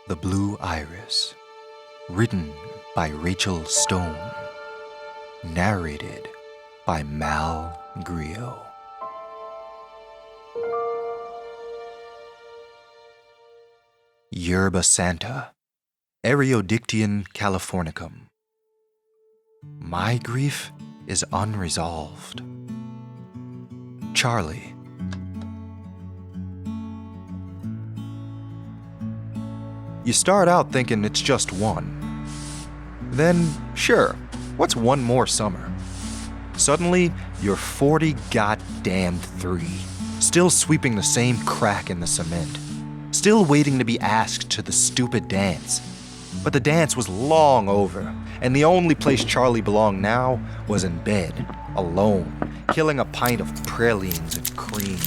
The Blue Iris. Written by Rachel Stone. Narrated by Malcolm Griot. Yerba Santa. Eryodictian Californicum. My grief is unresolved. Charlie. You start out thinking it's just one. Then, sure, what's one more summer? Suddenly, you're 40 goddamn 3, still sweeping the same crack in the cement, still waiting to be asked to the stupid dance. But the dance was long over, and the only place Charlie belonged now was in bed, alone, killing a pint of pralines and cream.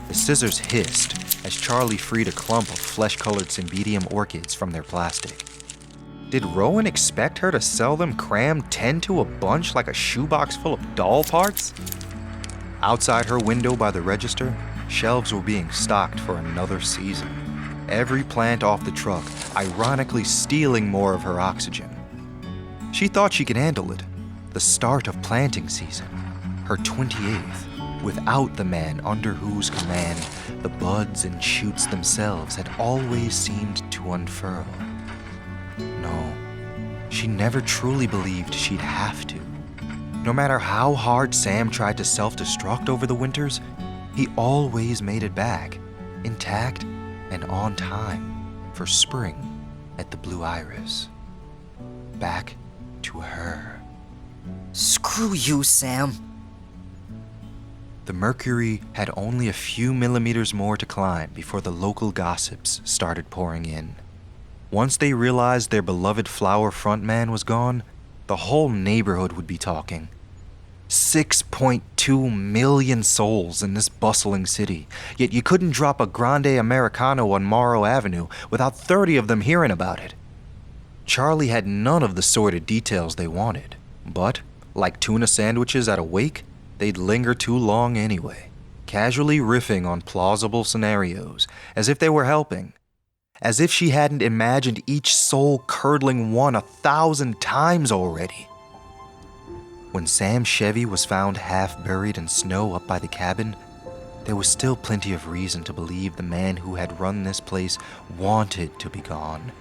The scissors hissed as Charlie freed a clump of flesh-colored cymbidium orchids from their plastic. Did Rowan expect her to sell them crammed 10 to a bunch like a shoebox full of doll parts? Outside her window by the register, shelves were being stocked for another season. Every plant off the truck, ironically stealing more of her oxygen. She thought she could handle it. The start of planting season, her 28th, without the man under whose command the buds and shoots themselves had always seemed to unfurl. No, she never truly believed she'd have to. No matter how hard Sam tried to self-destruct over the winters, he always made it back, intact and on time, for spring at the Blue Iris. Back to her. Screw you, Sam. The mercury had only a few millimeters more to climb before the local gossips started pouring in. Once they realized their beloved flower frontman was gone, the whole neighborhood would be talking. 6.2 million souls in this bustling city, yet you couldn't drop a grande Americano on Morrow Avenue without 30 of them hearing about it. Charlie had none of the sordid details they wanted, but, like tuna sandwiches at a wake, they'd linger too long anyway, casually riffing on plausible scenarios, as if they were helping. As if she hadn't imagined each soul-curdling one 1,000 times already. When Sam's Chevy was found half buried in snow up by the cabin, there was still plenty of reason to believe the man who had run this place wanted to be gone.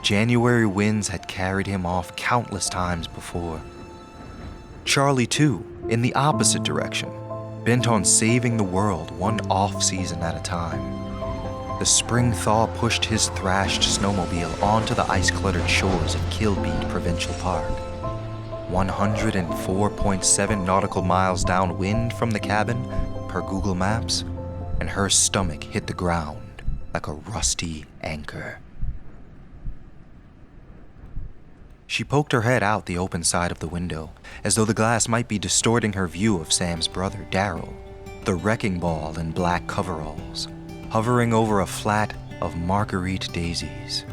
January winds had carried him off countless times before. Charlie, too, in the opposite direction, bent on saving the world one off-season at a time. The spring thaw pushed his thrashed snowmobile onto the ice-cluttered shores of Kilbeat Provincial Park. 104.7 nautical miles downwind from the cabin, per Google Maps, and her stomach hit the ground like a rusty anchor. She poked her head out the open side of the window, as though the glass might be distorting her view of Sam's brother, Daryl, the wrecking ball in black coveralls, hovering over a flat of marguerite daisies.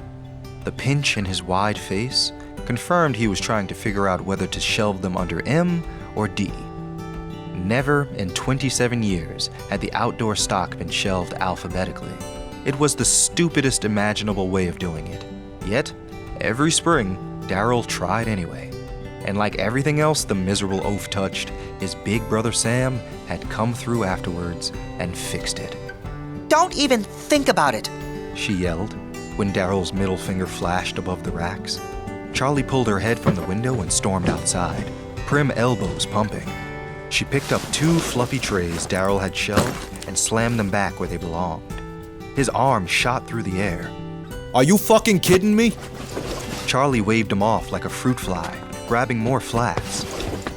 The pinch in his wide face confirmed he was trying to figure out whether to shelve them under M or D. Never in 27 years had the outdoor stock been shelved alphabetically. It was the stupidest imaginable way of doing it. Yet, every spring, Daryl tried anyway. And like everything else the miserable oaf touched, his big brother Sam had come through afterwards and fixed it. Don't even think about it, she yelled when Daryl's middle finger flashed above the racks. Charlie pulled her head from the window and stormed outside, prim elbows pumping. She picked up 2 fluffy trays Daryl had shelved and slammed them back where they belonged. His arm shot through the air. Are you fucking kidding me? Charlie waved him off like a fruit fly, grabbing more flats.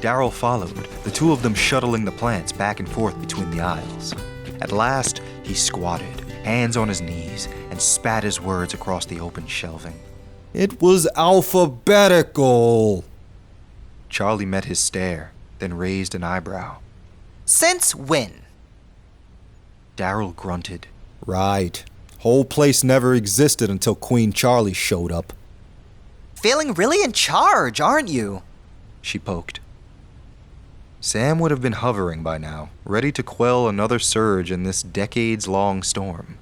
Daryl followed, the two of them shuttling the plants back and forth between the aisles. At last, he squatted, hands on his knees, and spat his words across the open shelving. It was alphabetical. Charlie met his stare, then raised an eyebrow. Since when? Daryl grunted. Right. Whole place never existed until Queen Charlie showed up. Feeling really in charge, aren't you? She poked. Sam would have been hovering by now, ready to quell another surge in this decades-long storm.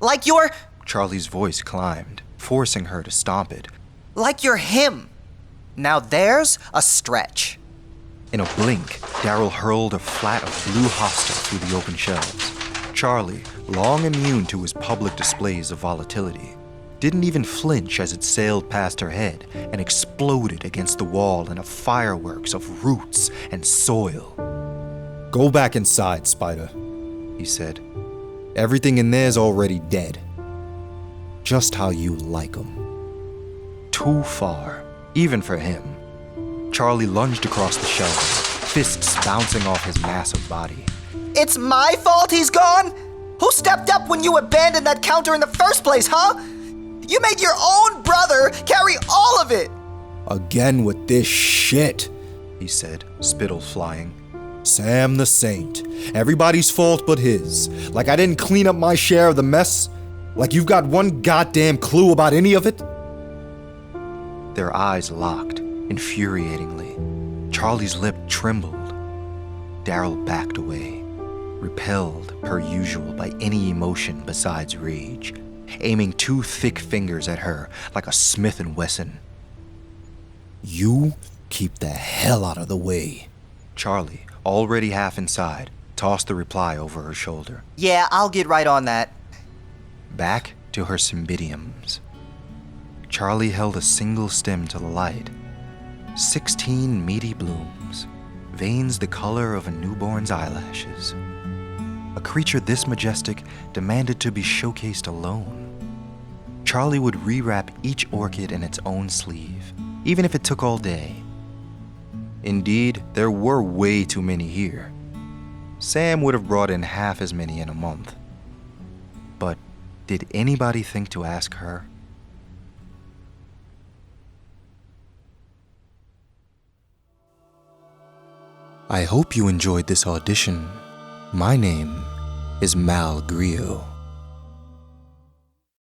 Like you're Charlie's voice climbed, forcing her to stomp it. Like you're him. Now there's a stretch. In a blink, Daryl hurled a flat of blue hosta through the open shelves. Charlie, long immune to his public displays of volatility, didn't even flinch as it sailed past her head and exploded against the wall in a fireworks of roots and soil. Go back inside, Spider, He said. Everything in there's already dead. Just how you like 'em. Too far, even for him. Charlie lunged across the shelves, fists bouncing off his massive body. It's my fault he's gone? Who stepped up when you abandoned that counter in the first place, huh? You made your own brother carry all of it! Again with this shit, He said, spittle flying. Sam the Saint. Everybody's fault but his. Like I didn't clean up my share of the mess? Like you've got one goddamn clue about any of it? Their eyes locked, infuriatingly. Charlie's lip trembled. Daryl backed away, repelled per usual by any emotion besides rage, aiming two thick fingers at her like a Smith & Wesson. You keep the hell out of the way. Charlie, already half inside, tossed the reply over her shoulder. Yeah, I'll get right on that. Back to her cymbidiums. Charlie held a single stem to the light. 16 meaty blooms, veins the color of a newborn's eyelashes. A creature this majestic demanded to be showcased alone. Charlie would rewrap each orchid in its own sleeve, even if it took all day. Indeed, there were way too many here. Sam would have brought in half as many in a month. But did anybody think to ask her? I hope you enjoyed this audition. My name is Malcolm Griot.